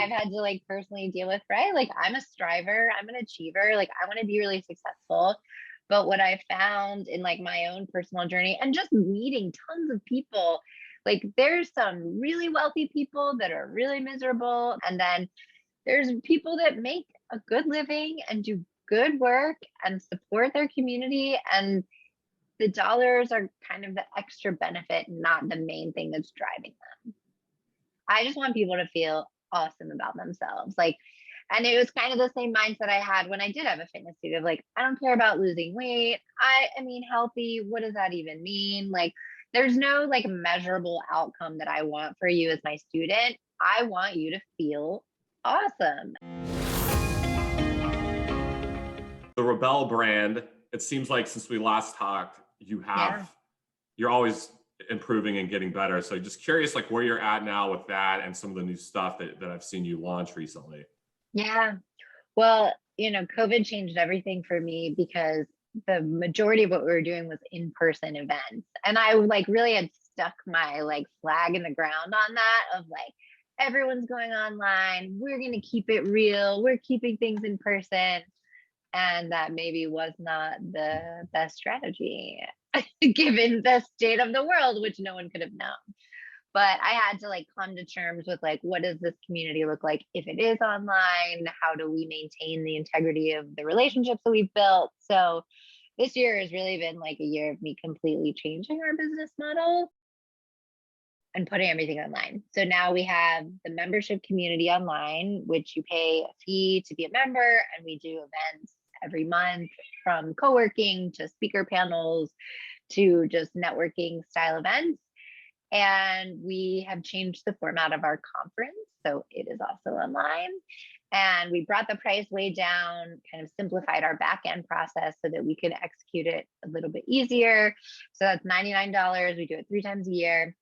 I've had to like personally deal with, right? Like I'm a striver, I'm an achiever, like I want to be really successful. But what I found in like my own personal journey and just meeting tons of people, like there's some really wealthy people that are really miserable. And then there's people that make a good living and do good work and support their community. And the dollars are kind of the extra benefit, not the main thing that's driving them. I just want people to feel awesome about themselves. Like, and it was kind of the same mindset I had when I did have a fitness studio. Like, I don't care about losing weight. I mean, healthy, what does that even mean? Like, there's no like measurable outcome that I want for you as my student. I want you to feel awesome. The Rebelle brand, it seems like since we last talked, Yeah. you're always improving and getting better. So just curious, like where you're at now with that and some of the new stuff that I've seen you launch recently. Yeah. Well, COVID changed everything for me because the majority of what we were doing was in-person events. And I like really had stuck my like flag in the ground on that of like, everyone's going online. We're going to keep it real. We're keeping things in person. And that maybe was not the best strategy given the state of the world, which no one could have known. But I had to like come to terms with like, what does this community look like if it is online? How do we maintain the integrity of the relationships that we've built? So this year has really been like a year of me completely changing our business model and putting everything online. So now we have the membership community online, which you pay a fee to be a member, and we do events every month, from co-working to speaker panels to just networking style events. And we have changed the format of our conference, so it is also online. And we brought the price way down, kind of simplified our back end process so that we could execute it a little bit easier. So that's $99. We do it 3 times a year.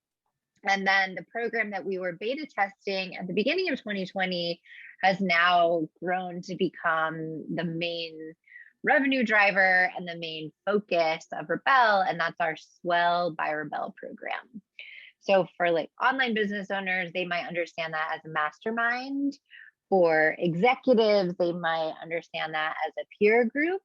And then the program that we were beta testing at the beginning of 2020 has now grown to become the main revenue driver and the main focus of Rebelle, and that's our Swell by Rebelle program. So for like online business owners, they might understand that as a mastermind. For executives, they might understand that as a peer group.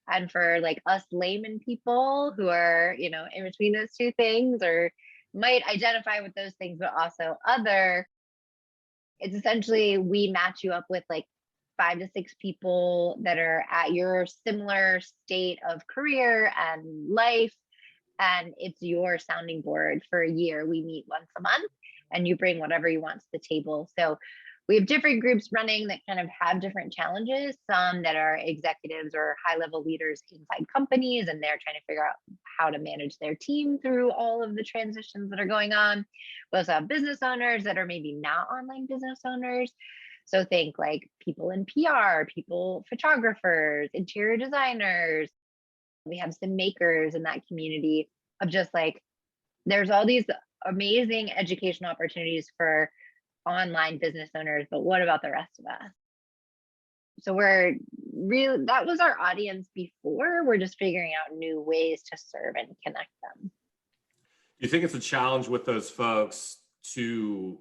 And for like us layman people who are, in between those two things or might identify with those things, but also other, it's essentially we match you up with like 5 to 6 people that are at your similar state of career and life. And it's your sounding board for a year. We meet once a month and you bring whatever you want to the table. So we have different groups running that kind of have different challenges, some that are executives or high level leaders inside companies, and they're trying to figure out how to manage their team through all of the transitions that are going on. We also have business owners that are maybe not online business owners. So think like people in PR, people, photographers, interior designers. We have some makers in that community of just like, there's all these amazing educational opportunities for online business owners, but what about the rest of us? So we're really, that was our audience before. We're just figuring out new ways to serve and connect them. Do you think it's a challenge with those folks to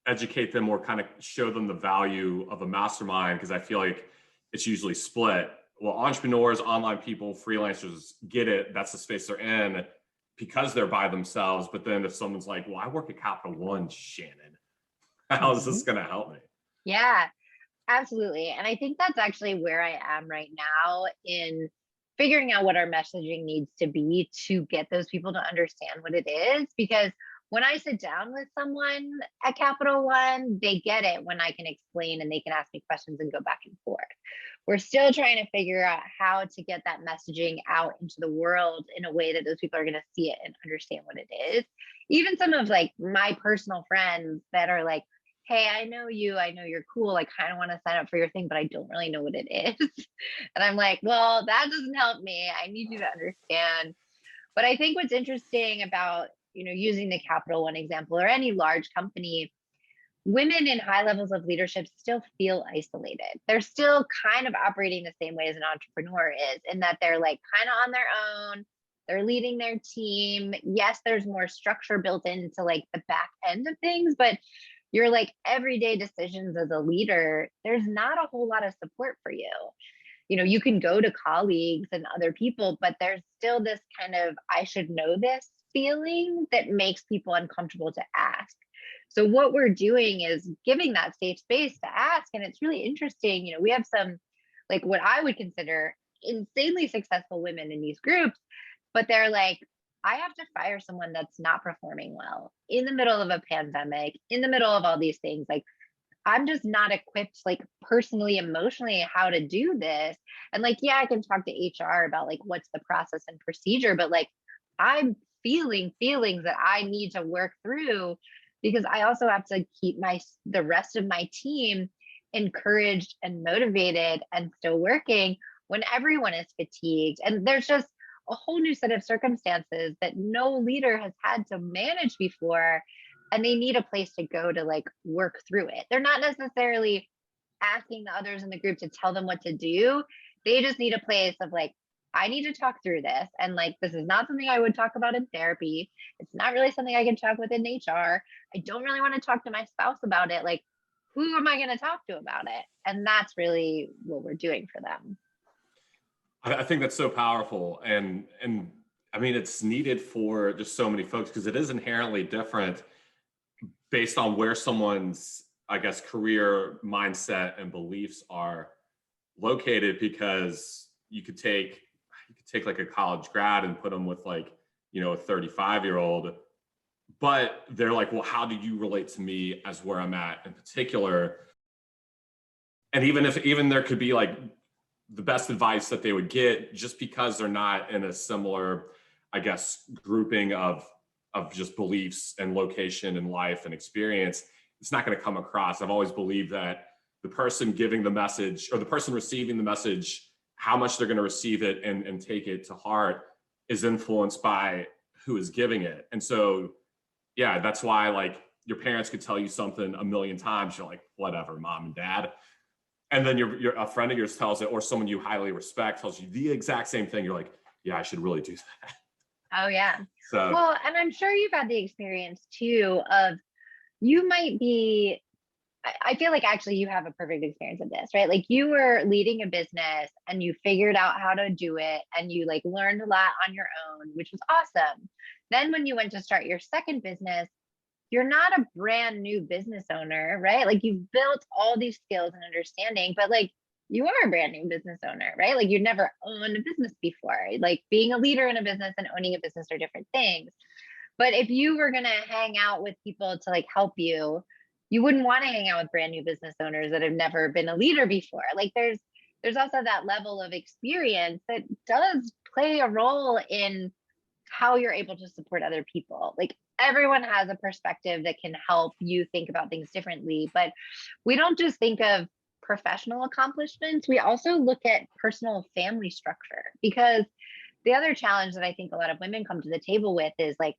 educate them or kind of show them the value of a mastermind? Because I feel like it's usually split. Well, entrepreneurs, online people, freelancers get it. That's the space they're in because they're by themselves. But then if someone's like, well, I work at Capital One, Shannon, how is this going to help me? Yeah, absolutely. And I think that's actually where I am right now in figuring out what our messaging needs to be to get those people to understand what it is. Because when I sit down with someone at Capital One, they get it when I can explain and they can ask me questions and go back and forth. We're still trying to figure out how to get that messaging out into the world in a way that those people are going to see it and understand what it is. Even some of like my personal friends that are like, hey, I know you, I know you're cool. I kind of want to sign up for your thing, but I don't really know what it is. And I'm like, well, that doesn't help me. I need you to understand. But I think what's interesting about, using the Capital One example or any large company, women in high levels of leadership still feel isolated. They're still kind of operating the same way as an entrepreneur is, in that they're like kind of on their own. They're leading their team. Yes, there's more structure built into like the back end of things, but your like everyday decisions as a leader, there's not a whole lot of support for you. You know, you can go to colleagues and other people, but there's still this kind of I should know this feeling that makes people uncomfortable to ask. So what we're doing is giving that safe space to ask. And it's really interesting. You know, we have some like what I would consider insanely successful women in these groups, but they're like, I have to fire someone that's not performing well in the middle of a pandemic, in the middle of all these things. Like, I'm just not equipped, like personally, emotionally, how to do this. And like, yeah, I can talk to HR about like what's the process and procedure, but like, I'm feeling feelings that I need to work through because I also have to keep the rest of my team encouraged and motivated and still working when everyone is fatigued. And there's just a whole new set of circumstances that no leader has had to manage before, and they need a place to go to like work through it. They're not necessarily asking the others in the group to tell them what to do. They just need a place of like, I need to talk through this. And like, this is not something I would talk about in therapy. It's not really something I can talk with in HR. I don't really want to talk to my spouse about it. Like, who am I going to talk to about it? And that's really what we're doing for them. I think that's so powerful. And I mean, it's needed for just so many folks because it is inherently different based on where someone's, I guess, career mindset and beliefs are located, because you could take like a college grad and put them with like, you know, a 35-year-old, but they're like, well, how do you relate to me as where I'm at in particular? And even there could be like the best advice that they would get, just because they're not in a similar, I guess, grouping of just beliefs and location and life and experience, it's not going to come across. I've always believed that the person giving the message or the person receiving the message, how much they're going to receive it and take it to heart is influenced by who is giving it. And so, yeah, that's why like your parents could tell you something a million times. You're like, whatever, mom and dad. And then your a friend of yours tells it, or someone you highly respect tells you the exact same thing. You're like, yeah, I should really do that. Oh, yeah. So, well, and I'm sure you've had the experience too of you might be, I feel like actually you have a perfect experience of this, right? Like you were leading a business and you figured out how to do it and you like learned a lot on your own, which was awesome. Then when you went to start your second business, you're not a brand new business owner, right? Like you've built all these skills and understanding, but like you are a brand new business owner, right? Like you'd never owned a business before. Like being a leader in a business and owning a business are different things. But if you were going to hang out with people to like help you, you wouldn't want to hang out with brand new business owners that have never been a leader before. Like there's also that level of experience that does play a role in how you're able to support other people. Like everyone has a perspective that can help you think about things differently, but we don't just think of professional accomplishments. We also look at personal family structure, because the other challenge that I think a lot of women come to the table with is like,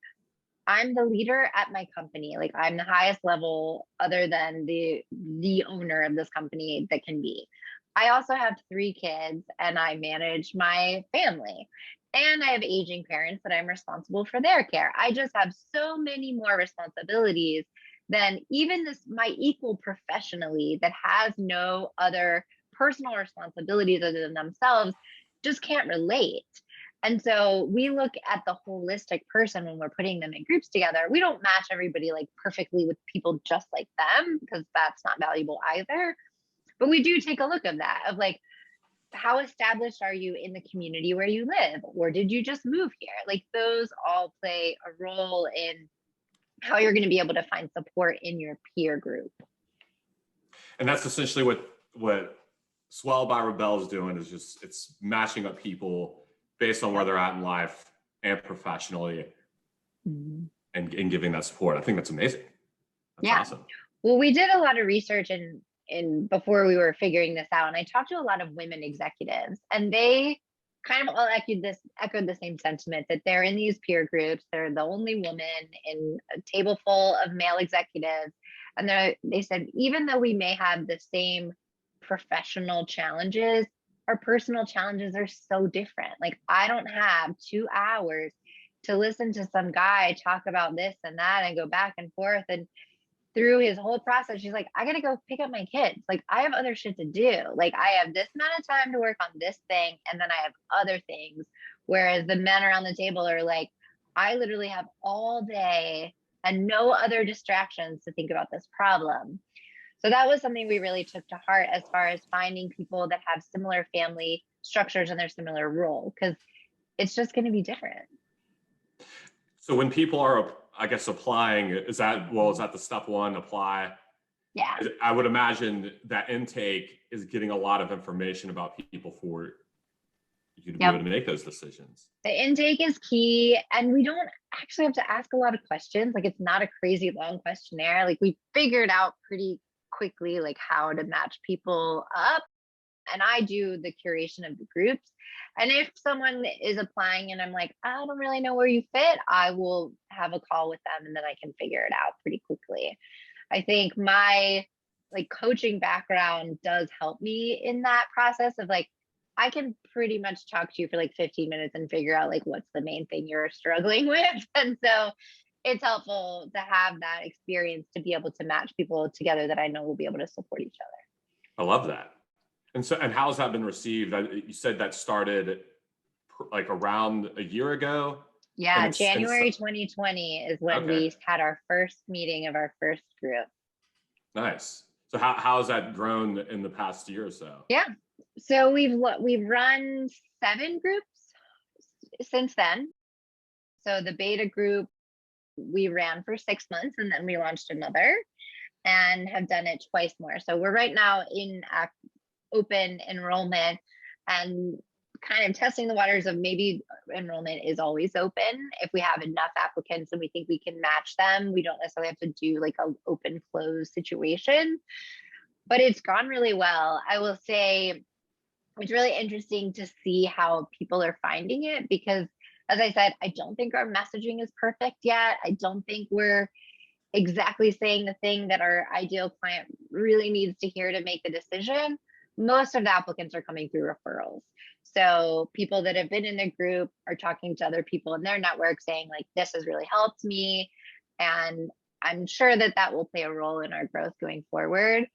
I'm the leader at my company. Like I'm the highest level other than the owner of this company that can be. I also have 3 kids and I manage my family. And I have aging parents that I'm responsible for their care. I just have so many more responsibilities than even my equal professionally that has no other personal responsibilities other than themselves, just can't relate. And so we look at the holistic person when we're putting them in groups together. We don't match everybody like perfectly with people just like them, because that's not valuable either. But we do take a look at that of like, how established are you in the community where you live? Or did you just move here? Like those all play a role in how you're going to be able to find support in your peer group. and that's essentially what Swell by Rebelle is doing, is just it's matching up people based on where they're at in life and professionally, and giving that support. I think that's amazing. That's awesome. Well, we did a lot of research in before we were figuring this out, and I talked to a lot of women executives, and they kind of all echoed the same sentiment, that they're in these peer groups. They're the only woman in a table full of male executives. And they said, even though we may have the same professional challenges, our personal challenges are so different. Like I don't have 2 hours to listen to some guy talk about this and that and go back and forth. And through his whole process, she's like, I gotta go pick up my kids. Like, I have other shit to do. Like, I have this amount of time to work on this thing, and then I have other things. Whereas the men around the table are like, I literally have all day and no other distractions to think about this problem. So that was something we really took to heart as far as finding people that have similar family structures and their similar role, because it's just going to be different. So when people are, I guess, applying, is that the step one, apply? Yeah. I would imagine that intake is getting a lot of information about people for you to be able to make those decisions. The intake is key, and we don't actually have to ask a lot of questions. Like, it's not a crazy long questionnaire. Like, we figured out pretty quickly like how to match people up, and I do the curation of the groups. And if someone is applying and I'm like, I don't really know where you fit, I will have a call with them, and then I can figure it out pretty quickly. I think my like coaching background does help me in that process of like, I can pretty much talk to you for like 15 minutes and figure out like what's the main thing you're struggling with. And so it's helpful to have that experience to be able to match people together that I know will be able to support each other. I love that. And how has that been received? You said that started like around a year ago. Yeah, January 2020 is when we had our first meeting of our first group. Nice. So how has that grown in the past year or so? Yeah. So we've run 7 groups since then. So the beta group we ran for 6 months, and then we launched another and have done it twice more. So we're right now in open enrollment and kind of testing the waters of maybe enrollment is always open. If we have enough applicants and we think we can match them, we don't necessarily have to do like an open close situation, but it's gone really well. I will say it's really interesting to see how people are finding it, because as I said, I don't think our messaging is perfect yet. I don't think we're exactly saying the thing that our ideal client really needs to hear to make the decision. Most of the applicants are coming through referrals. So people that have been in the group are talking to other people in their network saying like, this has really helped me. And I'm sure that that will play a role in our growth going forward.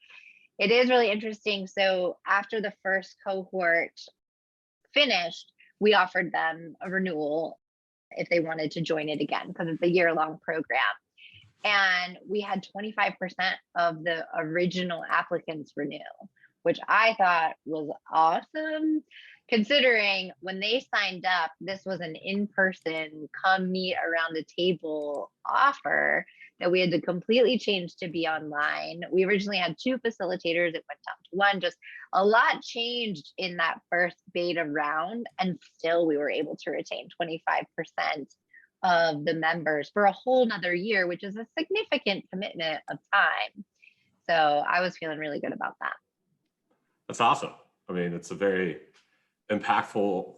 It is really interesting. So after the first cohort finished, we offered them a renewal if they wanted to join it again, because it's a year-long program. And we had 25% of the original applicants renew, which I thought was awesome, considering when they signed up, this was an in-person, come meet around the table offer that we had to completely change to be online. We originally had 2 facilitators. It went down to 1. Just a lot changed in that first beta round, and still we were able to retain 25% of the members for a whole nother year, which is a significant commitment of time. So I was feeling really good about that. That's awesome. I mean, it's a very impactful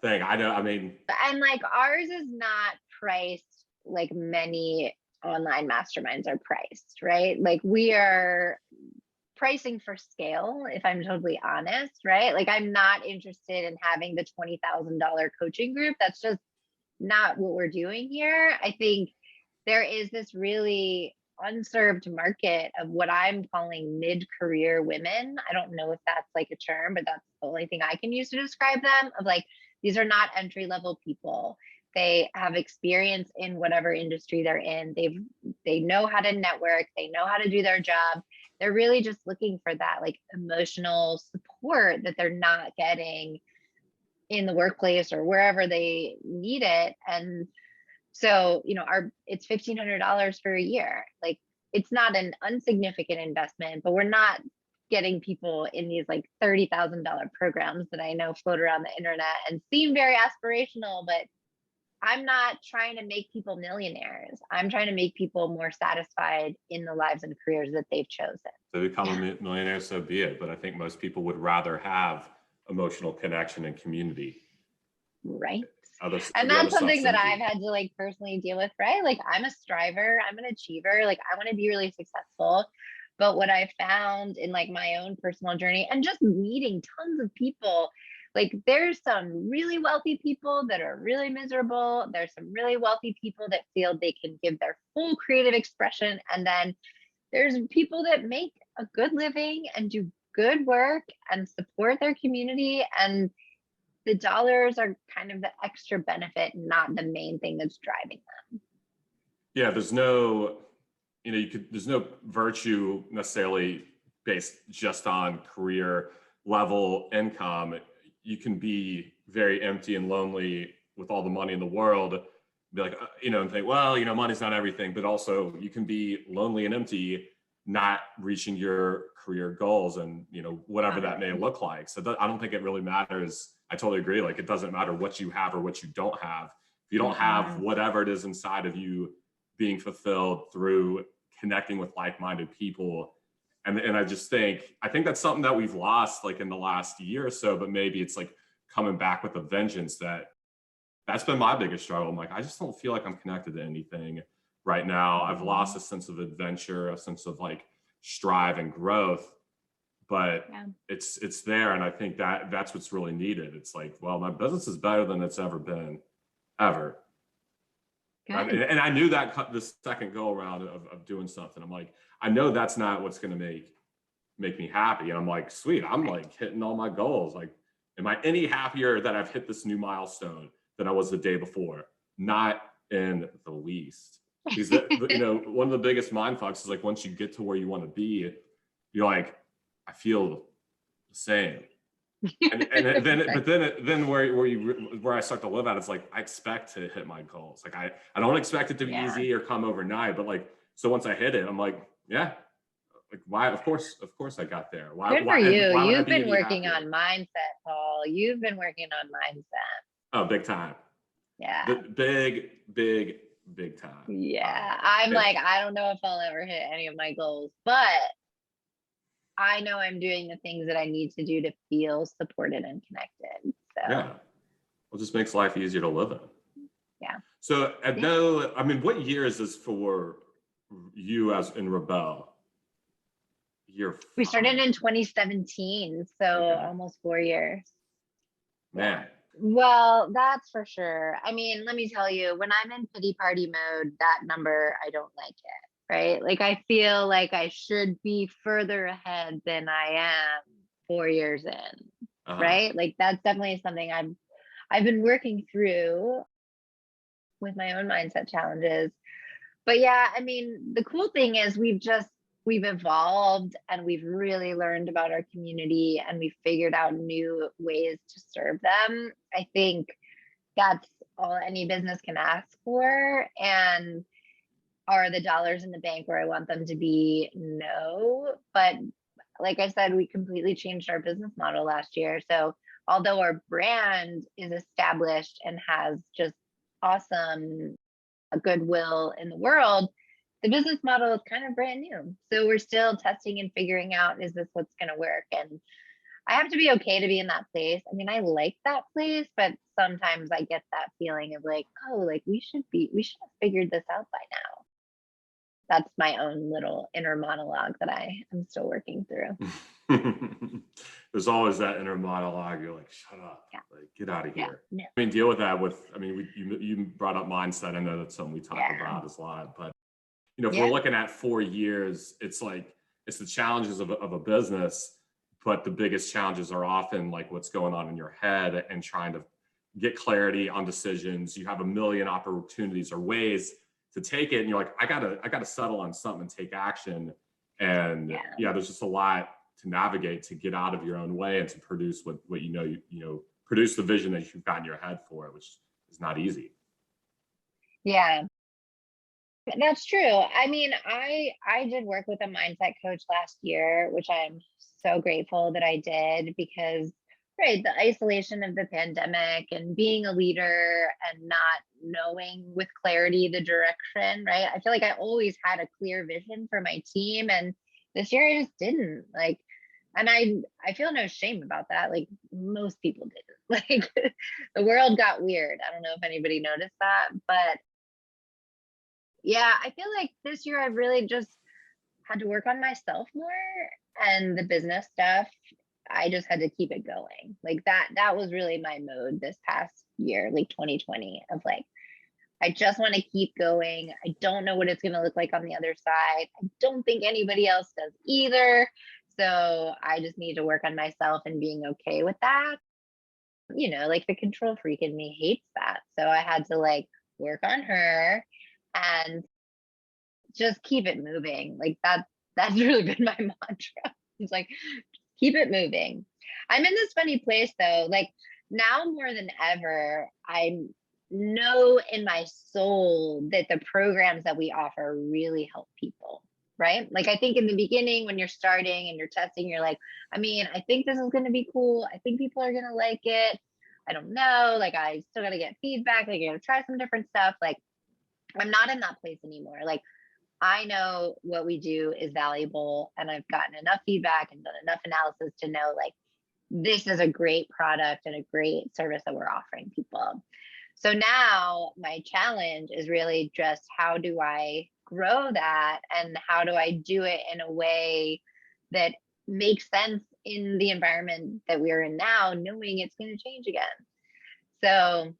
thing. And like ours is not priced like many online masterminds are priced, right? Like we are pricing for scale, if I'm totally honest, right? Like I'm not interested in having the $20,000 coaching group. That's just not what we're doing here. I think there is this really unserved market of what I'm calling mid-career women. I don't know if that's like a term, but that's the only thing I can use to describe them, of like, these are not entry-level people. They have experience in whatever industry they're in. They know how to network. They know how to do their job. They're really just looking for that like emotional support that they're not getting in the workplace or wherever they need it. And so, it's $1,500 for a year. Like, it's not an insignificant investment, but we're not getting people in these like $30,000 programs that I know float around the internet and seem very aspirational, but I'm not trying to make people millionaires. I'm trying to make people more satisfied in the lives and careers that they've chosen. To become a millionaire, so be it. But I think most people would rather have emotional connection and community. Right. And that's something that I've had to like personally deal with, right? Like I'm a striver, I'm an achiever, like I want to be really successful. But what I found in like my own personal journey and just meeting tons of people, like there's some really wealthy people that are really miserable. There's some really wealthy people that feel they can give their full creative expression. And then there's people that make a good living and do good work and support their community, and the dollars are kind of the extra benefit, not the main thing that's driving them. Yeah, there's no, there's no virtue necessarily based just on career level income. You can be very empty and lonely with all the money in the world, be like, and think, well, money's not everything, but also you can be lonely and empty, not reaching your career goals and, whatever that may look like. So I don't think it really matters. I totally agree. Like, it doesn't matter what you have or what you don't have. If you don't have whatever it is inside of you being fulfilled through connecting with like-minded people. And I think that's something that we've lost like in the last year or so, but maybe it's like coming back with a vengeance. That's been my biggest struggle. I'm like, I just don't feel like I'm connected to anything right now. I've lost a sense of adventure, a sense of like strive and growth, but it's there. And I think that's what's really needed. It's like, well, my business is better than it's ever been, ever. And I knew that the second go around of doing something, I'm like, I know that's not what's going to make me happy. And I'm like, sweet, I'm like hitting all my goals. Like, am I any happier that I've hit this new milestone than I was the day before? Not in the least. Because one of the biggest mind fucks is like, once you get to where you want to be, you're like, I feel the same. and then where I start to live at, it's like, I expect to hit my goals. Like I don't expect it to be easy or come overnight, but like, so once I hit it, I'm like, yeah, like why? Of course I got there. Good for you. You've been working on mindset, Paul. You've been working on mindset. Oh, big time. Yeah. Big time. Yeah. I'm like, I don't know if I'll ever hit any of my goals, but I know I'm doing the things that I need to do to feel supported and connected. So yeah, it just makes life easier to live in. Yeah. So what year is this for you as in Rebelle? We started in 2017, so almost 4 years. Man. Well, that's for sure. I mean, let me tell you, when I'm in pity party mode, that number, I don't like it. Right? Like, I feel like I should be further ahead than I am 4 years in. Right? Like, that's definitely something I've been working through with my own mindset challenges. But yeah, I mean, the cool thing is we've evolved and we've really learned about our community and we've figured out new ways to serve them. I think that's all any business can ask for. And are the dollars in the bank where I want them to be? No. But like I said, we completely changed our business model last year. So although our brand is established and has just awesome goodwill in the world, the business model is kind of brand new. So we're still testing and figuring out, is this what's going to work? And I have to be okay to be in that place. I mean, I like that place, but sometimes I get that feeling of like, oh, like we should have figured this out by now. That's my own little inner monologue that I am still working through. There's always that inner monologue. You're like, shut up, like, get out of here. No. I mean, deal with that you brought up mindset. I know that's something we talk about a lot, but if we're looking at 4 years, it's like, it's the challenges of a business, but the biggest challenges are often like what's going on in your head and trying to get clarity on decisions. You have a million opportunities or ways to take it, and you're like, I gotta settle on something and take action. And there's just a lot to navigate to get out of your own way and to produce what produce the vision that you've got in your head for it, which is not easy. Yeah, that's true. I mean, I did work with a mindset coach last year, which I'm so grateful that I did, because the isolation of the pandemic and being a leader and not knowing with clarity the direction, right? I feel like I always had a clear vision for my team, and this year I just didn't. Like, and I feel no shame about that. Like, most people didn't. Like, the world got weird. I don't know if anybody noticed that, but yeah, I feel like this year I've really just had to work on myself more, and the business stuff, I just had to keep it going. Like that was really my mode this past year, like 2020, of like, I just want to keep going. I don't know what it's going to look like on the other side. I don't think anybody else does either. So I just need to work on myself and being okay with that. You know, like the control freak in me hates that. So I had to like work on her and just keep it moving. Like that's really been my mantra. It's like keep it moving. I'm in this funny place though. Like now more than ever, I know in my soul that the programs that we offer really help people. Right. Like I think in the beginning when you're starting and you're testing, you're like, I mean, I think this is going to be cool. I think people are going to like it. I don't know. Like I still got to get feedback. Like, you know, try some different stuff. Like I'm not in that place anymore. Like I know what we do is valuable and I've gotten enough feedback and done enough analysis to know like this is a great product and a great service that we're offering people. So now my challenge is really just how do I grow that and how do I do it in a way that makes sense in the environment that we're in now, knowing it's going to change again. So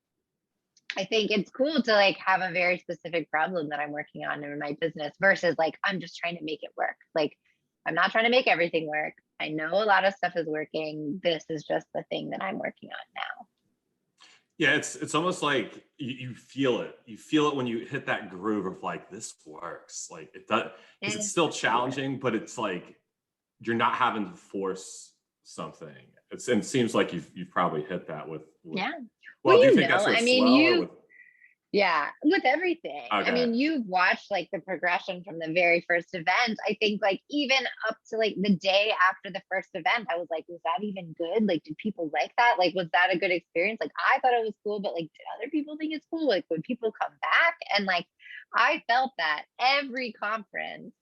I think it's cool to like have a very specific problem that I'm working on in my business versus like I'm just trying to make it work. Like I'm not trying to make everything work. I know a lot of stuff is working. This is just the thing that I'm working on now. Yeah, it's almost like you feel it. You feel it when you hit that groove of like this works. Like it does because it's still challenging, but it's like you're not having to force something. And it seems like you've probably hit that with Yeah. well, do you You think that's know, with I mean, Swell or with yeah, with everything. I okay. mean, you've watched like the progression from the very first event. I think like even up to like the day after the first event, I was like, was that even good? Like, did people like that? Like, was that a good experience? Like, I thought it was cool, but like, did other people think it's cool? Like, would people come back? And like, I felt that every conference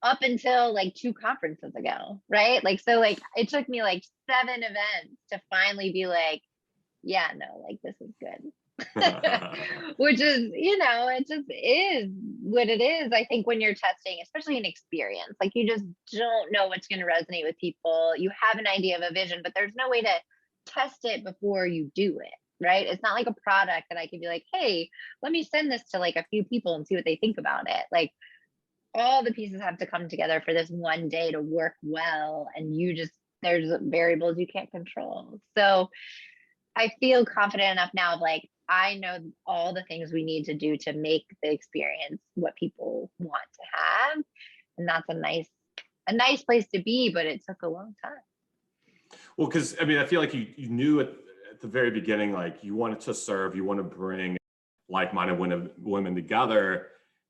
up until like 2 conferences ago, right? Like, so like it took me like 7 events to finally be like, yeah, no, like this is good. Which is, you know, it just is what it is. I think when you're testing, especially an experience, like you just don't know what's going to resonate with people. You have an idea of a vision, but there's no way to test it before you do it, right? It's not like a product that I can be like, hey, let me send this to like a few people and see what they think about it. Like all the pieces have to come together for this one day to work well. And you just, there's variables you can't control. So I feel confident enough now of like, I know all the things we need to do to make the experience what people want to have. And that's a nice place to be, but it took a long time. Well, because I mean, I feel like you knew at the very beginning, like you wanted to serve, you want to bring like-minded women together,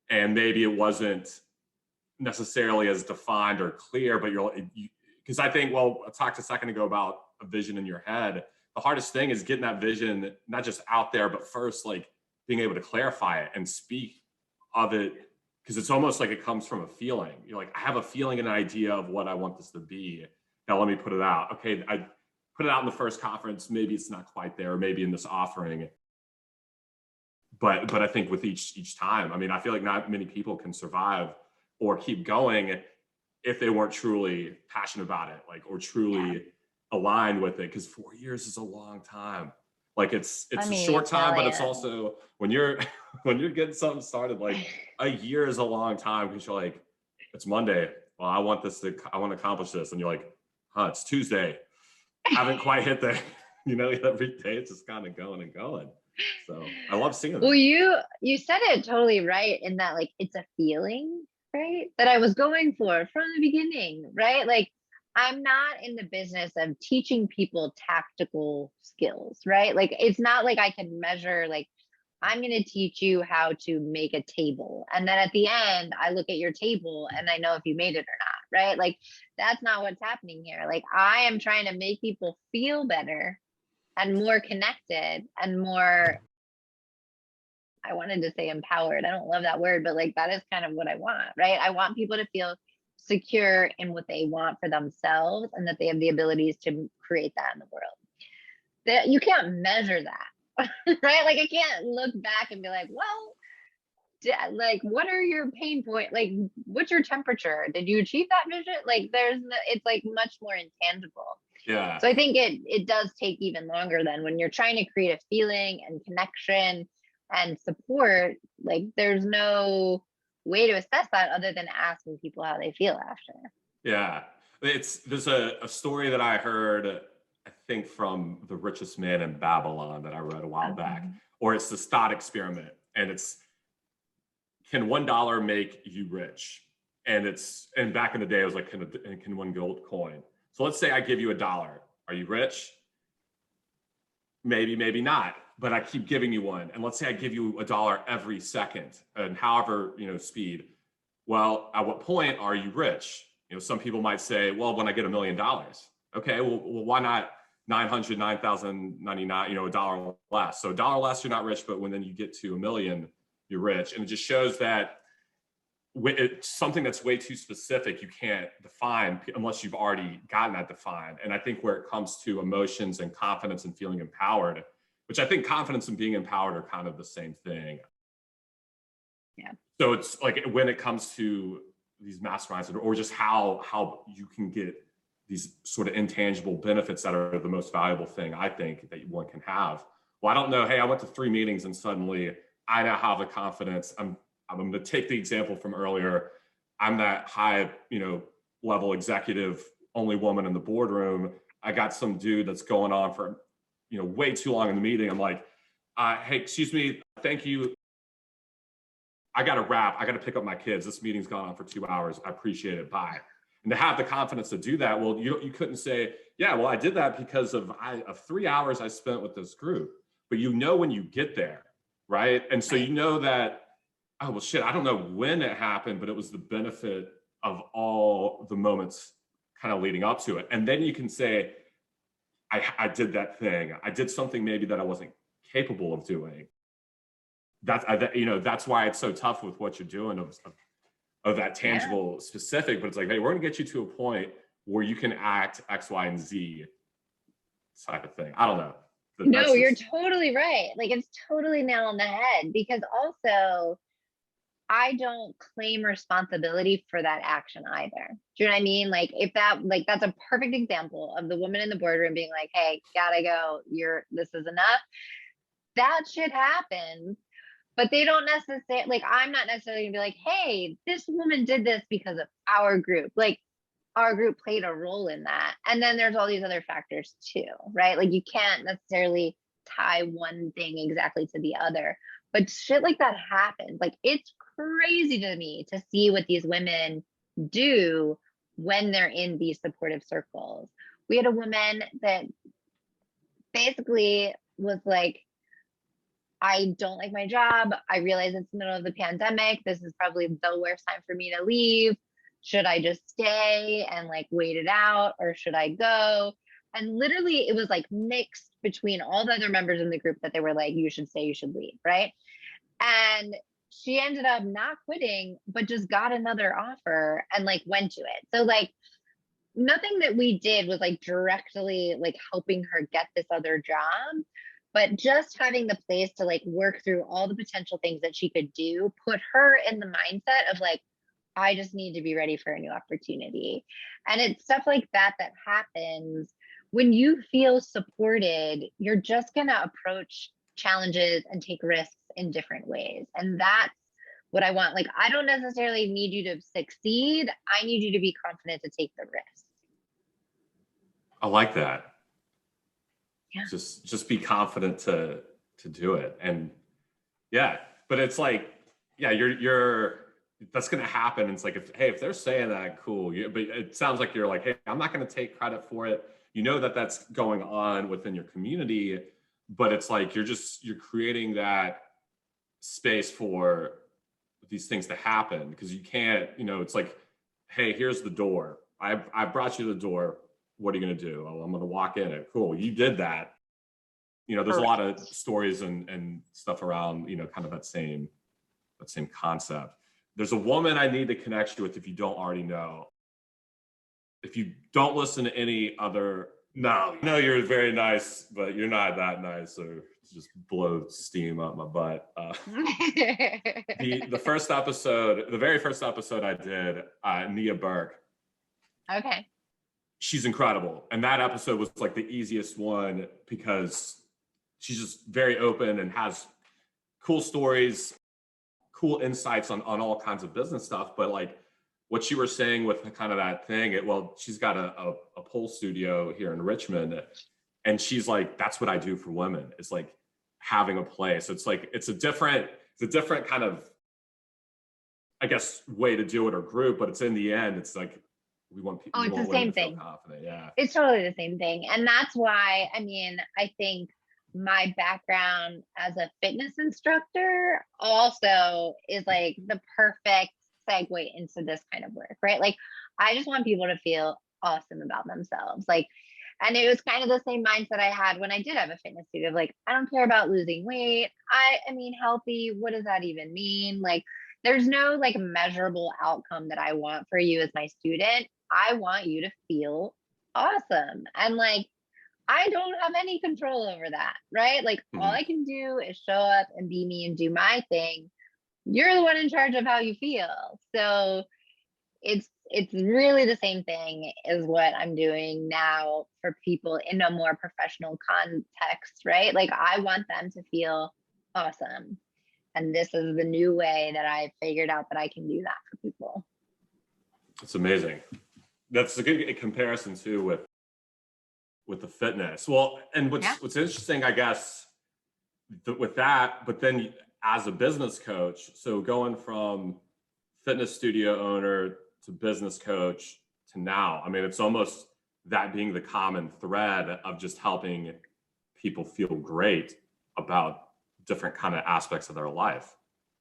and maybe it wasn't necessarily as defined or clear, but because I think, well, I talked a second ago about a vision in your head. The hardest thing is getting that vision, not just out there, but first like being able to clarify it and speak of it. Because it's almost like it comes from a feeling. You're like, I have a feeling, an idea of what I want this to be. Now let me put it out. Okay, I put it out in the first conference. Maybe it's not quite there, or maybe in this offering. But I think with each time, I mean, I feel like not many people can survive or keep going if they weren't truly passionate about it, like, or truly aligned with it. Because 4 years is a long time. Like it's a short time, but it's also when you're getting something started, like a year is a long time because you're like, it's Monday. Well, I want to accomplish this. And you're like, it's Tuesday. Haven't quite hit the, every day it's just kind of going and going. So I love seeing that. Well, you said it totally right in that like it's a feeling, right? That I was going for from the beginning, right? Like I'm not in the business of teaching people tactical skills, right? Like it's not like I can measure like I'm going to teach you how to make a table. And then at the end, I look at your table and I know if you made it or not, right? Like that's not what's happening here. Like I am trying to make people feel better and more connected and more, I wanted to say empowered. I don't love that word, but like that is kind of what I want, right? I want people to feel secure in what they want for themselves and that they have the abilities to create that in the world. That you can't measure that, right? Like I can't look back and be like, well, like what are your pain points? Like what's your temperature? Did you achieve that vision? Like it's like much more intangible. Yeah. So I think it does take even longer than when you're trying to create a feeling and connection and support, like there's no way to assess that other than asking people how they feel after. Yeah. There's a story that I heard, I think from The Richest Man in Babylon that I read a while back, or it's the thought experiment. And it's, can $1 make you rich? And back in the day, it was like, can one gold coin? So let's say I give you $1. Are you rich? Maybe, maybe not. But I keep giving you one. And let's say I give you $1 every second, and however, speed. Well, at what point are you rich? Some people might say, well, when I get $1 million. Okay, well, why not 909,099, $1 less? So $1 less, you're not rich, but when then you get to $1 million, you're rich. And it just shows that it's something that's way too specific. You can't define unless you've already gotten that defined. And I think where it comes to emotions and confidence and feeling empowered, which I think confidence and being empowered are kind of the same thing. Yeah. So it's like when it comes to these masterminds, or just how you can get these sort of intangible benefits that are the most valuable thing I think that one can have. Well, I don't know. Hey, I went to 3 meetings and suddenly I now have the confidence. I'm going to take the example from earlier. I'm that high, level executive, only woman in the boardroom. I got some dude that's going on for, way too long in the meeting. I'm like, hey, excuse me. Thank you. I got to wrap. I got to pick up my kids. This meeting's gone on for 2 hours. I appreciate it. Bye. And to have the confidence to do that, well, you couldn't say, yeah, well, I did that because of 3 hours I spent with this group. But when you get there, right? And so that, oh, well, shit, I don't know when it happened, but it was the benefit of all the moments kind of leading up to it. And then you can say, I did that thing. I did something maybe that I wasn't capable of doing. That's why it's so tough with what you're doing of that tangible specific, but it's like, hey, we're gonna get you to a point where you can act X, Y, and Z type of thing. I don't know. No, you're totally right. Like it's totally nail on the head, because also I don't claim responsibility for that action either. Do you know what I mean? Like if that's a perfect example of the woman in the boardroom being like, hey, gotta go. This is enough. That shit happens. But they don't necessarily, like, I'm not necessarily gonna be like, hey, this woman did this because of our group. Like, our group played a role in that. And then there's all these other factors too, right? Like, you can't necessarily tie one thing exactly to the other. But shit like that happens. Like, it's crazy to me to see what these women do when they're in these supportive circles. We had a woman that basically was like, I don't like my job. I realize it's the middle of the pandemic. This is probably the worst time for me to leave. Should I just stay and like wait it out, or should I go? And literally it was like mixed between all the other members in the group that they were like, you should stay, you should leave, right? And she ended up not quitting, but just got another offer and like went to it. So like nothing that we did was like directly like helping her get this other job, but just having the place to like work through all the potential things that she could do put her in the mindset of like, I just need to be ready for a new opportunity. And it's stuff like that that happens when you feel supported. You're just going to approach challenges and take risks in different ways. And that's what I want. Like, I don't necessarily need you to succeed. I need you to be confident to take the risk. I like that. Yeah. Just be confident to do it. And yeah, but it's like, yeah, you're that's going to happen. And it's like, if they're saying that, cool. But it sounds like you're like, hey, I'm not going to take credit for it. That's going on within your community, but it's like, you're creating that space for these things to happen, because you can't, it's like, hey, here's the door. I brought you to the door. What are you going to do? Oh, I'm going to walk in it. Cool. You did that. There's a lot of stories and stuff around, kind of that same concept. There's a woman I need to connect you with if you don't already know. If you don't listen to any other, no, you're very nice, but you're not that nice, or just blow steam up my butt. The first episode, the very first episode I did, Nia Burke. Okay. She's incredible. And that episode was like the easiest one, because she's just very open and has cool stories, cool insights on all kinds of business stuff. But like what you were saying with kind of that thing, well, she's got a pole studio here in Richmond, and she's like, that's what I do for women. It's like having a place. So it's like, it's a different kind of, I guess, way to do it or group, but it's in the end, it's like, we want people, Oh, it's the same thing. Confident. Yeah. It's totally the same thing. And that's why, I mean, I think my background as a fitness instructor also is like the perfect segue into this kind of work, right? Like, I just want people to feel awesome about themselves. Like, and it was kind of the same mindset I had when I did have a fitness studio. Like, I don't care about losing weight. I mean, healthy, what does that even mean? Like, there's no like measurable outcome that I want for you as my student. I want you to feel awesome. And like, I don't have any control over that, right? Like, all I can do is show up and be me and do my thing. You're the one in charge of how you feel. So it's really the same thing as what I'm doing now for people in a more professional context, right? Like, I want them to feel awesome. And this is the new way that I figured out that I can do that for people. It's amazing. That's a good comparison too with the fitness. Well, and what's interesting, I guess, with that, but then as a business coach, so going from fitness studio owner to business coach to now, I mean, it's almost that being the common thread of just helping people feel great about different kind of aspects of their life.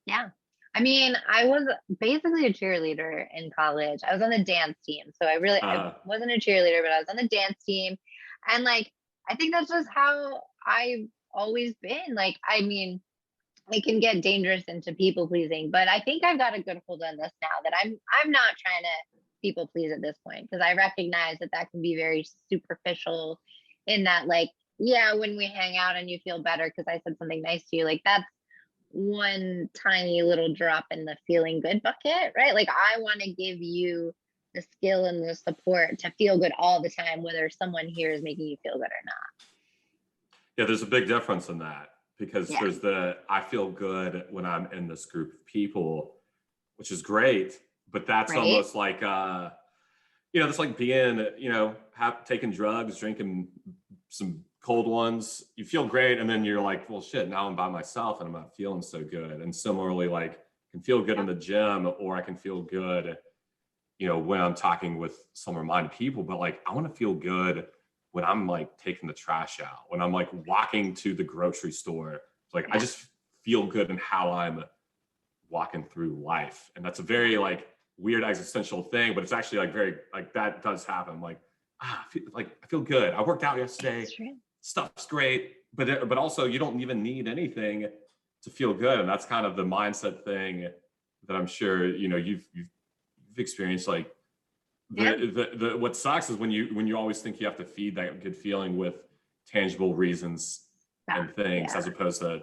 Yeah. I mean, I was basically a cheerleader in college. I was on the dance team. So I wasn't a cheerleader, but I was on the dance team. And like, I think that's just how I've always been. Like, I mean, it can get dangerous into people pleasing, but I think I've got a good hold on this now that I'm not trying to people please at this point, because I recognize that can be very superficial in that, like, yeah, when we hang out and you feel better because I said something nice to you, like that's one tiny little drop in the feeling good bucket, right? Like, I want to give you the skill and the support to feel good all the time, whether someone here is making you feel good or not. Yeah, there's a big difference in that, because there's I feel good when I'm in this group of people, which is great, but that's almost like it's like being, taking drugs, drinking some cold ones. You feel great, and then you're like, well, shit, now I'm by myself and I'm not feeling so good. And similarly, like, I can feel good in the gym, or I can feel good, when I'm talking with some reminded people, but like, I want to feel good when I'm like taking the trash out, when I'm like walking to the grocery store. Like, I just feel good in how I'm walking through life. And that's a very like weird existential thing, but it's actually like very, like, that does happen. I'm like, I feel good. I worked out yesterday. Stuff's great, but also you don't even need anything to feel good. And that's kind of the mindset thing that I'm sure, you've experienced. Like, the what sucks is when you always think you have to feed that good feeling with tangible reasons and things, as opposed to,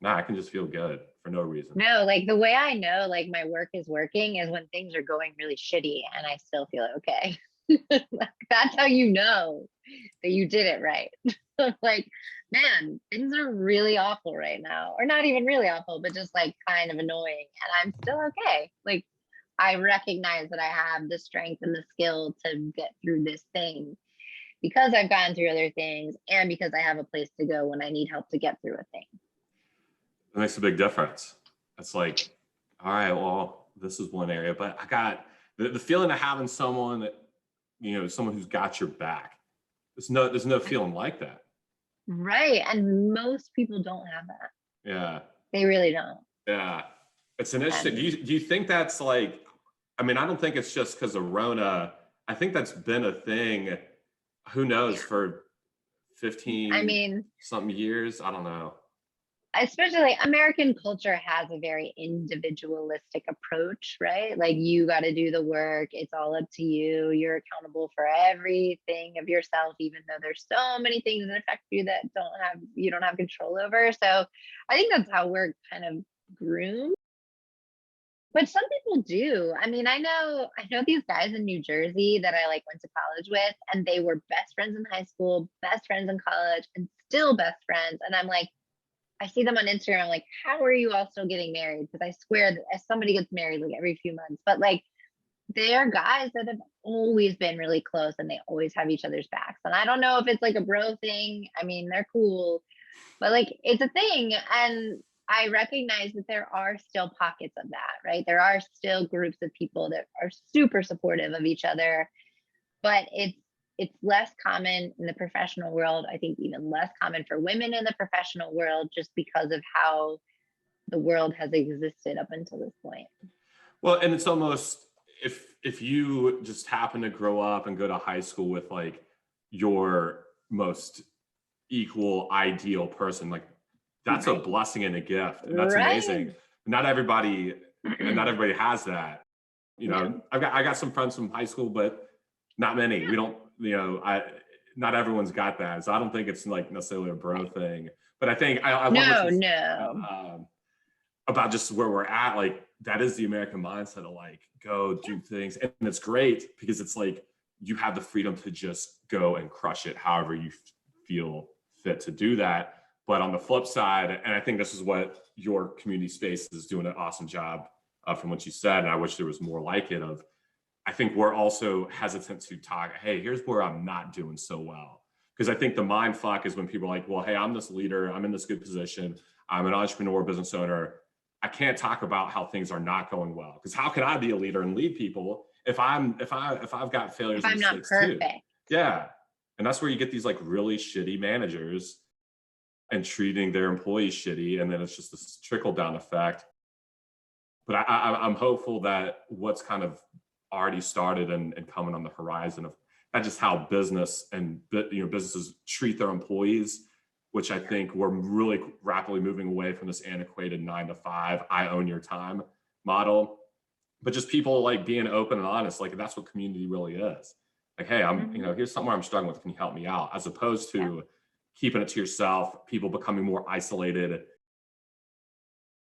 I can just feel good for no reason. No, like, the way I know like my work is working is when things are going really shitty and I still feel okay. Like, that's how you know that you did it right. Like, man, things are really awful right now, or not even really awful, but just like kind of annoying, and I'm still okay. Like, I recognize that I have the strength and the skill to get through this thing because I've gotten through other things, and because I have a place to go when I need help to get through a thing. It makes a big difference. It's like, all right, well, this is one area, but I got the feeling of having someone that, someone who's got your back. There's no feeling like that. Right. And most people don't have that. Yeah. They really don't. Yeah. It's an interesting, do you think that's like, I mean, I don't think it's just because of Rona. I think that's been a thing, who knows, for 15 something years. I don't know. Especially like, American culture has a very individualistic approach, right? Like, you got to do the work. It's all up to you. You're accountable for everything of yourself, even though there's so many things that affect you that you don't have control over. So I think that's how we're kind of groomed. But some people do. I mean, I know these guys in New Jersey that I like went to college with, and they were best friends in high school, best friends in college, and still best friends. And I'm like, I see them on Instagram, like, how are you all still getting married? Because I swear that as somebody gets married like every few months, but like they are guys that have always been really close and they always have each other's backs. And I don't know if it's like a bro thing. I mean, they're cool, but like it's a thing. And I recognize that there are still pockets of that, right? There are still groups of people that are super supportive of each other, but it's less common in the professional world. I think even less common for women in the professional world, just because of how the world has existed up until this point. Well, and it's almost, if you just happen to grow up and go to high school with like your most equal ideal person, like that's a Right. blessing and a gift, and that's Right. amazing. Not everybody has that. You know, No. I got some friends from high school, but not many. We don't, you know, not everyone's got that. So I don't think it's like necessarily a bro thing. But I think I love what No, you said no. about just where we're at. Like that is the American mindset of like go do things, and it's great because it's like you have the freedom to just go and crush it however you feel fit to do that. But on the flip side, and I think this is what your community space is doing an awesome job from what you said, and I wish there was more like it. Of I think we're also hesitant to talk, hey, here's where I'm not doing so well. Because I think the mind fuck is when people are like, well, hey, I'm this leader, I'm in this good position, I'm an entrepreneur, business owner. I can't talk about how things are not going well. Because how can I be a leader and lead people if I've got failures If and I'm not mistakes too? perfect. Yeah. And that's where you get these like really shitty managers and treating their employees shitty. And then it's just this trickle down effect. But I'm hopeful that what's kind of already started and coming on the horizon of not just how business and businesses treat their employees, which I think we're really rapidly moving away from this antiquated 9 to 5, I own your time model, but just people like being open and honest. Like that's what community really is. Like, hey, here's somewhere I'm struggling with. Can you help me out? As opposed to keeping it to yourself, people becoming more isolated.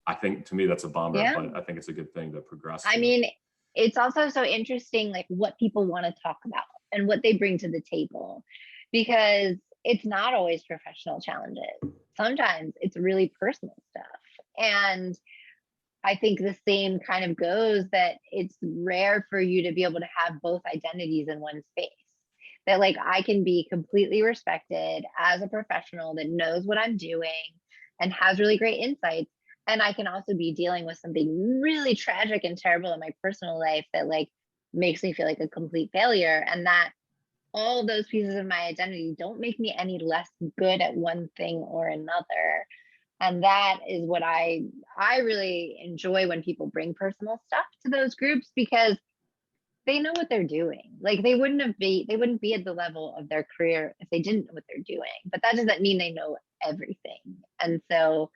I think to me that's a bummer, Yeah. but I think it's a good thing to progress. I mean, it's also so interesting, like what people want to talk about and what they bring to the table, because it's not always professional challenges. Sometimes it's really personal stuff. And I think the same kind of goes that it's rare for you to be able to have both identities in one space. That like I can be completely respected as a professional that knows what I'm doing and has really great insights. And I can also be dealing with something really tragic and terrible in my personal life that like makes me feel like a complete failure. And that all those pieces of my identity don't make me any less good at one thing or another. And that is what I really enjoy when people bring personal stuff to those groups, because they know what they're doing. Like they wouldn't be at the level of their career if they didn't know what they're doing. But that doesn't mean they know everything. And so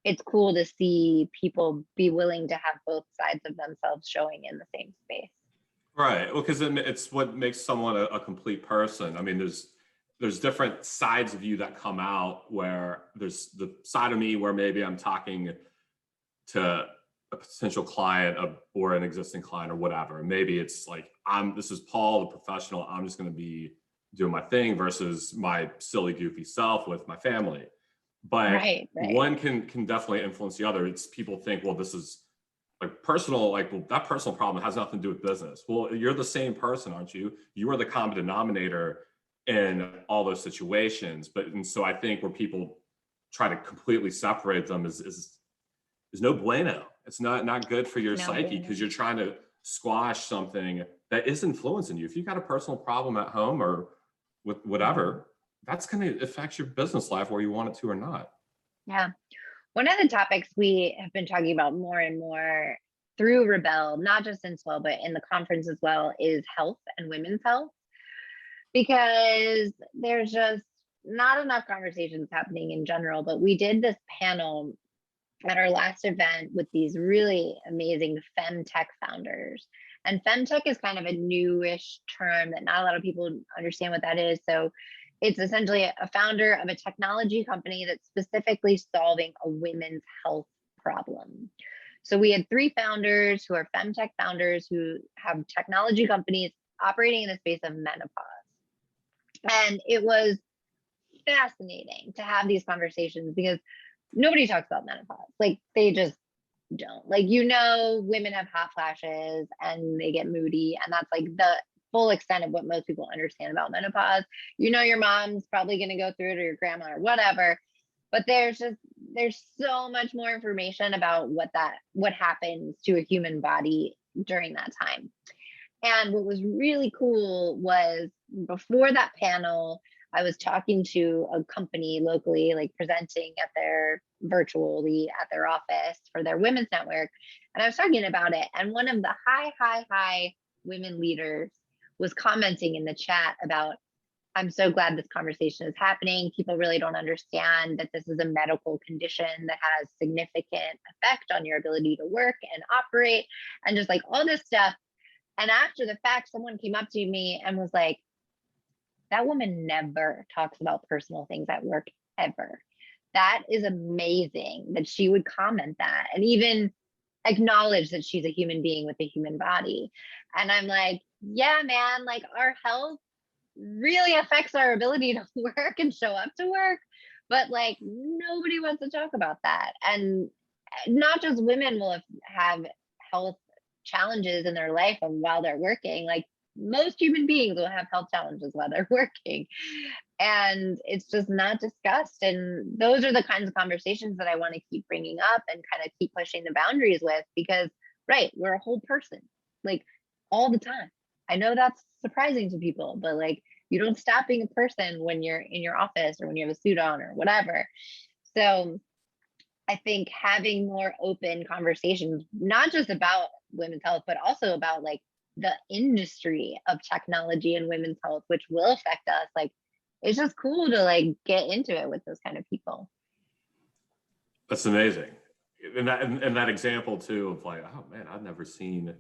it's cool to see people be willing to have both sides of themselves showing in the same space. Right. Well, because it's what makes someone a complete person. I mean, there's different sides of you that come out, where there's the side of me where maybe I'm talking to a potential client or an existing client or whatever. Maybe it's like, this is Paul, the professional. I'm just going to be doing my thing versus my silly, goofy self with my family. But right. one can definitely influence the other. It's people think, well, this is like personal, like, well, that personal problem has nothing to do with business. Well, you're the same person, aren't you? You are the common denominator in all those situations. And so I think where people try to completely separate them is no bueno. It's not good for your psyche, because you're trying to squash something that is influencing you. If you've got a personal problem at home or with whatever, that's going to affect your business life whether you want it to or not. Yeah. One of the topics we have been talking about more and more through Rebelle, not just in Swell, but in the conference as well, is health and women's health, because there's just not enough conversations happening in general. But we did this panel at our last event with these really amazing femtech founders. And femtech is kind of a newish term that not a lot of people understand what that is. So it's essentially a founder of a technology company that's specifically solving a women's health problem. So we had 3 founders who are femtech founders who have technology companies operating in the space of menopause. And it was fascinating to have these conversations, because nobody talks about menopause. Like they just don't. Like, you know, women have hot flashes and they get moody, and that's like the full extent of what most people understand about menopause. You know, your mom's probably going to go through it, or your grandma, or whatever. But there's so much more information about what happens to a human body during that time. And what was really cool was before that panel, I was talking to a company locally, like presenting at their virtually at their office for their women's network. And I was talking about it. And one of the high women leaders was commenting in the chat about, I'm so glad this conversation is happening. People really don't understand that this is a medical condition that has significant effect on your ability to work and operate, and just like all this stuff. And after the fact, someone came up to me and was like, that woman never talks about personal things at work ever. That is amazing that she would comment that and even acknowledge that she's a human being with a human body. And I'm like, yeah, man, like our health really affects our ability to work and show up to work. But like nobody wants to talk about that. And not just women will have health challenges in their life and while they're working. Like most human beings will have health challenges while they're working, and it's just not discussed. And those are the kinds of conversations that I want to keep bringing up and kind of keep pushing the boundaries with, because right, we're a whole person, like all the time. I know that's surprising to people, but like you don't stop being a person when you're in your office or when you have a suit on or whatever. So I think having more open conversations, not just about women's health, but also about like the industry of technology and women's health, which will affect us. Like, it's just cool to like get into it with those kind of people. That's amazing. And that example too of like, oh man, I've never seen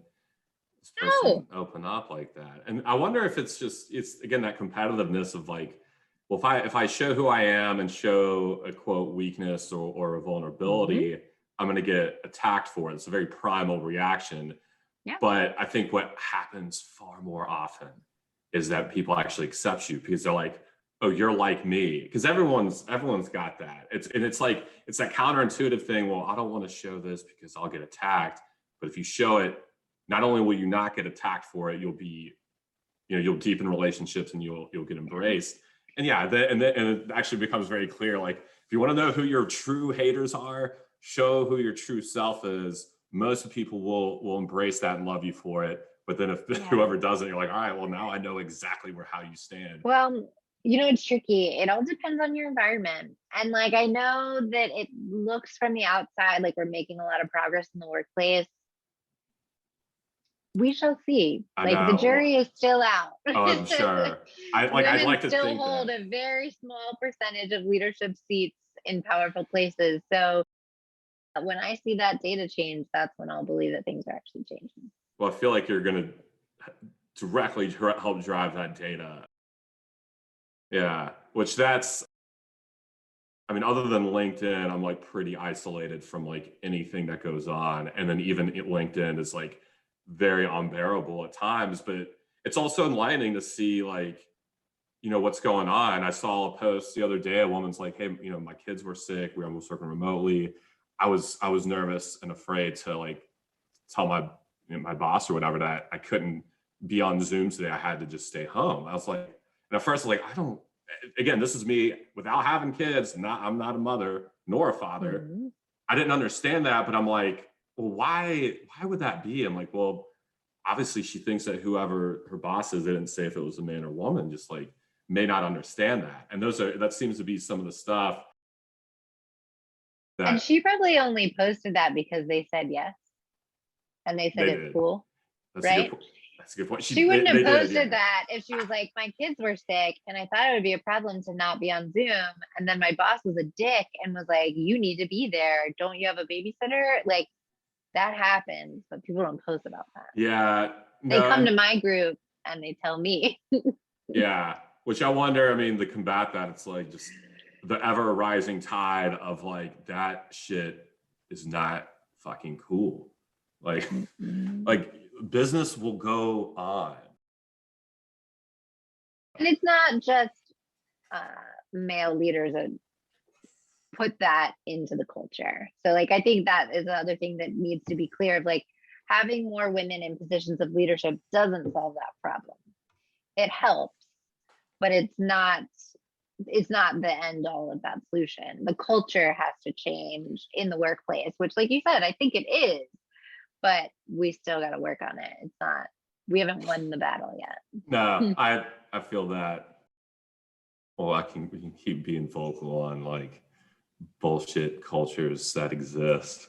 this person open up like that. And I wonder if it's again that competitiveness of like, well, if I show who I am and show a quote weakness or a vulnerability, I'm going to get attacked for it. It's a very primal reaction. Yeah. But I think what happens far more often is that people actually accept you because they're like, oh, you're like me. Because everyone's got that. It's that counterintuitive thing. Well, I don't want to show this because I'll get attacked. But if you show it, not only will you not get attacked for it, you'll deepen relationships and you'll get embraced. And yeah, and it actually becomes very clear. Like, if you want to know who your true haters are, show who your true self is. Most people will embrace that and love you for it. But then if whoever doesn't, you're like, all right, well, now I know exactly how you stand. Well, you know, it's tricky. It all depends on your environment. And like, I know that it looks from the outside like we're making a lot of progress in the workplace. We shall see. Like the jury is still out. Oh, I'm sure. I'd like to still hold a very small percentage of leadership seats in powerful places. So when I see that data change, that's when I'll believe that things are actually changing. Well, I feel like you're going to directly help drive that data. Yeah, which other than LinkedIn, I'm like pretty isolated from like anything that goes on. And then even LinkedIn is like very unbearable at times, but it's also enlightening to see like, what's going on. I saw a post the other day, a woman's like, hey, my kids were sick. We were almost working remotely. I was nervous and afraid to like tell my boss or whatever that I couldn't be on Zoom today. I had to just stay home. I was like, and at first I was like, again, this is me without having kids. I'm not a mother nor a father. Mm-hmm. I didn't understand that, but I'm like, well, why would that be? I'm like, well, obviously she thinks that whoever her boss is, they didn't say if it was a man or woman, just like may not understand that. And that seems to be some of the stuff. And she probably only posted that because they said yes. And they said it's cool. Right? That's a good point. She wouldn't have posted that if she was like, my kids were sick and I thought it would be a problem to not be on Zoom. And then my boss was a dick and was like, you need to be there. Don't you have a babysitter? Like, that happens, but people don't post about that. Yeah. They come to my group and they tell me. Yeah. Which I wonder, to combat that, it's like just the ever rising tide of like, that shit is not fucking cool. Like, like business will go on. And it's not just male leaders. put that into the culture. So like, I think that is another thing that needs to be clear of like, having more women in positions of leadership doesn't solve that problem. It helps, but it's not the end all of that solution. The culture has to change in the workplace, which like you said, I think it is, but we still got to work on it. It's not, we haven't won the battle yet. No, I feel that. Well, we can keep being vocal on like bullshit cultures that exist.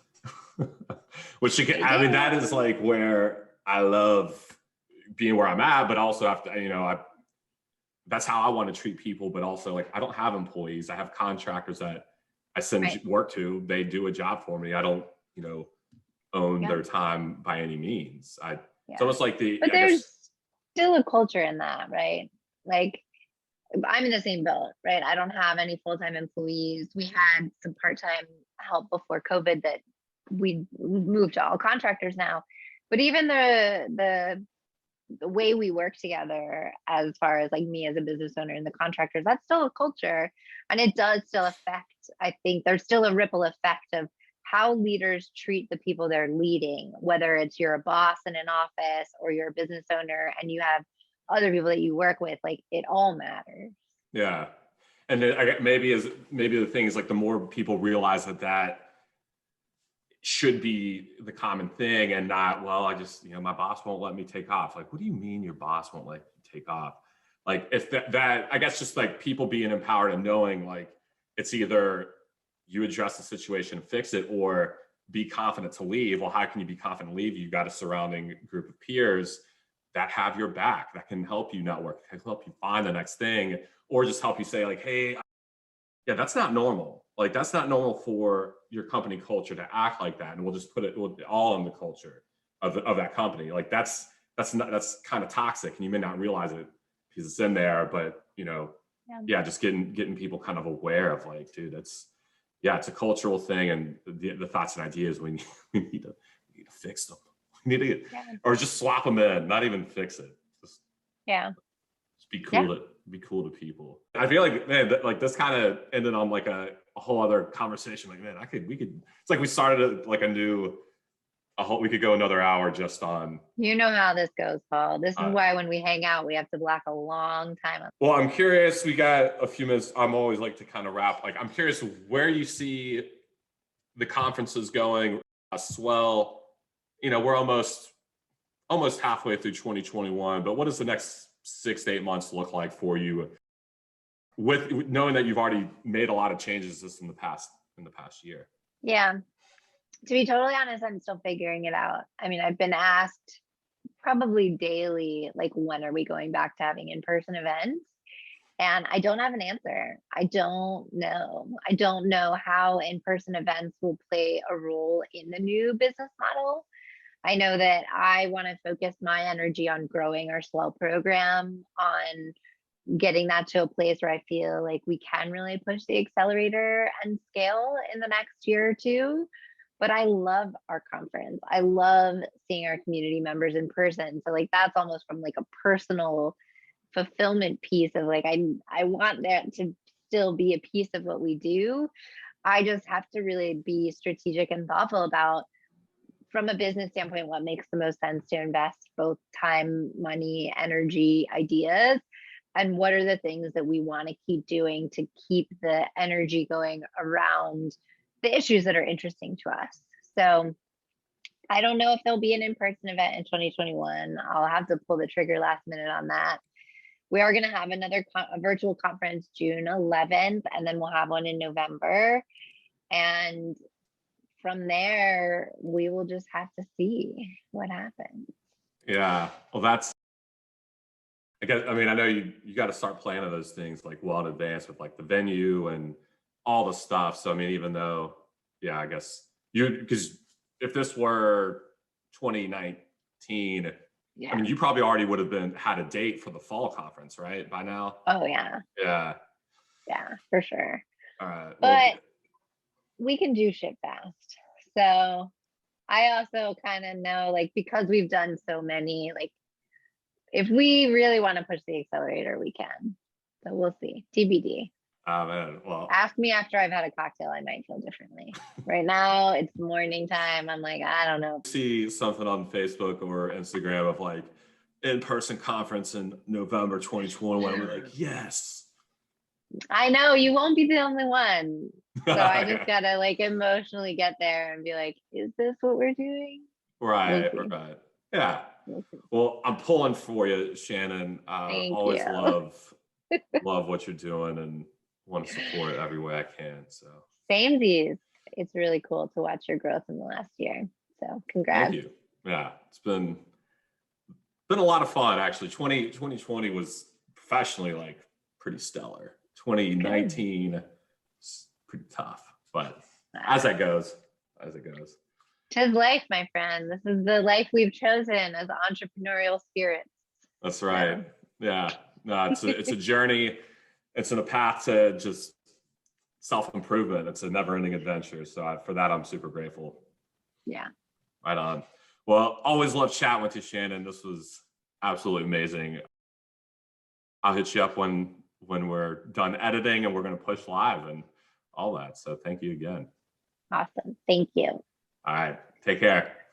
Which I mean, that is like where I love being where I'm at, but also have to, that's how I want to treat people. But also, like, I don't have employees. I have contractors that I send work to. They do a job for me. I don't, own their time by any means. It's almost like but there's still a culture in that, right? Like, I'm in the same boat, right? I don't have any full-time employees. We had some part-time help before COVID that we moved to all contractors now. But even the way we work together, as far as like me as a business owner and the contractors, that's still a culture. And it does still affect, I think there's still a ripple effect of how leaders treat the people they're leading, whether it's you're a boss in an office or you're a business owner and you have other people that you work with, like it all matters. Yeah. And then maybe the thing is like the more people realize that should be the common thing and not, well, I just, my boss won't let me take off. Like, what do you mean your boss won't let you take off? Like, if that I guess just like people being empowered and knowing like it's either you address the situation and fix it or be confident to leave. Well, how can you be confident to leave? You've got a surrounding group of peers that have your back, that can help you network, can help you find the next thing, or just help you say like, hey, yeah, that's not normal. Like, that's not normal for your company culture to act like that. And we'll just put it all in the culture of that company. Like that's kind of toxic, and you may not realize it because it's in there, but just getting people kind of aware of like, dude, it's a cultural thing, and the thoughts and ideas we need to fix them. We need to or just swap them in, not even fix it. Just be cool to people. I feel like, man, like this kind of ended on like a whole other conversation. Like, man, we could. It's like we started like we could go another hour just on. You know how this goes, Paul. This is why when we hang out, we have to block a long time. Well, I'm curious. We got a few minutes. I'm always like to kind of wrap. Like, I'm curious where you see the conferences going. Swell. We're almost halfway through 2021. But what does the next 6 to 8 months look like for you? With knowing that you've already made a lot of changes just in the past year. Yeah. To be totally honest, I'm still figuring it out. I mean, I've been asked probably daily, like, when are we going back to having in-person events? And I don't have an answer. I don't know. I don't know how in-person events will play a role in the new business model. I know that I want to focus my energy on growing our Swell program, on getting that to a place where I feel like we can really push the accelerator and scale in the next year or two. But I love our conference. I love seeing our community members in person. So like, that's almost from like a personal fulfillment piece of like, I want that to still be a piece of what we do. I just have to really be strategic and thoughtful about, from a business standpoint, what makes the most sense to invest both time, money, energy, ideas, and what are the things that we want to keep doing to keep the energy going around the issues that are interesting to us. So I don't know if there'll be an in-person event in 2021. I'll have to pull the trigger last minute on that. We are going to have another virtual conference June 11th, and then we'll have one in November. And from there, we will just have to see what happens. Yeah. Well, I know you got to start planning those things like well in advance with like the venue and all the stuff. So, I mean, even though, I guess because if this were 2019, I mean, you probably already would have had a date for the fall conference, right? By now? Oh, yeah. Yeah. Yeah, for sure. All right. But we can do shit fast. So I also kind of know, like, because we've done so many, like, if we really want to push the accelerator, we can. So we'll see. TBD. Man, well, Ask me after I've had a cocktail, I might feel differently. Right now, it's morning time. I'm like, I don't know. see something on Facebook or Instagram of like in-person conference in November 2021. I'm like, yes. I know you won't be the only one. So I just Yeah. gotta like emotionally get there and be like, is this what we're doing? We'll Right, see. right. Yeah. We'll see. Well, I'm pulling for you, Shannon. Thank you. Always love what you're doing and want to support it every way I can. So Samesies. It's really cool to watch your growth in the last year. So thank congrats. you. Yeah, it's been a lot of fun actually. 2020 was professionally like pretty stellar. Good. 2019 is pretty tough, but as Ah, that goes, as it goes. 'tis life, my friend. This is the life we've chosen as entrepreneurial spirits. That's right. So Yeah. No, it's a journey. It's in a path to just self-improvement. It's a never-ending adventure. So for that, I'm super grateful. yeah. Right on. Well, always love chatting with you, Shannon. This was absolutely amazing. I'll hit you up when we're done editing and we're going to push live and all that. So thank you again. Awesome. Thank you. All right. Take care.